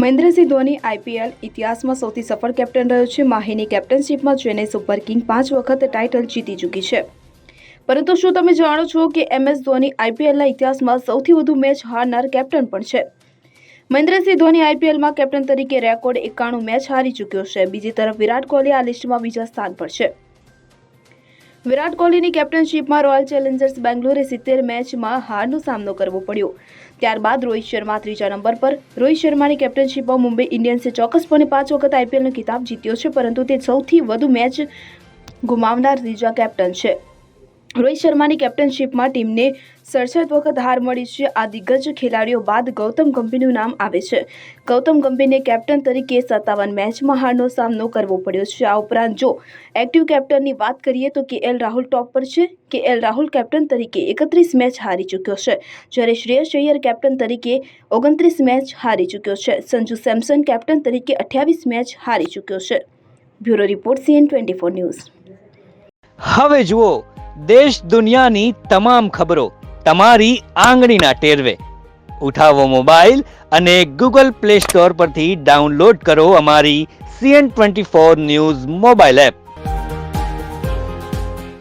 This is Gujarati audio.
મહેન્દ્રસિંહ ધોની આઈપીએલ ઇતિહાસમાં સૌથી સફળ કેપ્ટન રહ્યો છે। માહીની કેપ્ટનશીપમાં ચેન્નઈ સુપર કિંગ 5 વખત ટાઇટલ જીતી ચૂકી છે। પરંતુ શું તમે જાણો છો કે MS ધોની આઈપીએલના ઇતિહાસમાં સૌથી વધુ મેચ હારનાર કેપ્ટન પણ છે। મહેન્દ્રસિંહ ધોની આઈપીએલમાં કેપ્ટન તરીકે રેકોર્ડ 91 મેચ હારી ચૂક્યો છે। બીજી તરફ વિરાટ કોહલી આ લિસ્ટમાં બીજા સ્થાન પર છે। વિરાટ કોહલીની કેપ્ટનશીપમાં રોયલ ચેલેન્જર્સ બેંગ્લોરે 70 મેચમાં હારનો સામનો કરવો પડ્યો। ત્યારબાદ રોહિત શર્મા ત્રીજા નંબર પર। રોહિત શર્માની કેપ્ટનશીપમાં મુંબઈ ઇન્ડિયન્સે ચોક્કસપણે 5 વખત આઈપીએલનો ખિતાબ જીત્યો છે, પરંતુ તે સૌથી વધુ મેચ ગુમાવનાર ત્રીજા કેપ્ટન છે। રોહિત શર્માની કેપ્ટનશીપમાં ટીમને 67 વખત હાર મળી છે। આ દિગ્ગજ ખેલાડીઓ બાદ ગૌતમ ગંભીરનું નામ આવે છે। ગૌતમ ગંભીરને કેપ્ટન તરીકે 57 મેચમાં હારનો સામનો કરવો પડ્યો છે। આ ઉપરાંત જો એક્ટિવ કેપ્ટનની વાત કરીએ તો KL રાહુલ ટોપ પર છે। KL રાહુલ કેપ્ટન તરીકે 31 મેચ હારી ચૂક્યો છે, જ્યારે શ્રેયસ અય્યર કેપ્ટન તરીકે 29 મેચ હારી ચૂક્યો છે। સંજુ સેમસન કેપ્ટન તરીકે 28 મેચ હારી ચૂક્યો છે। Bureau report CN24 news. હવે જુઓ દેશ દુનિયાની તમામ ખબરો તમારી આંગળીના ટેરવે। ઉઠાવો મોબાઈલ અને Google Play Store પરથી ડાઉનલોડ કરો અમારી CN24 ન્યૂઝ મોબાઈલ એપ।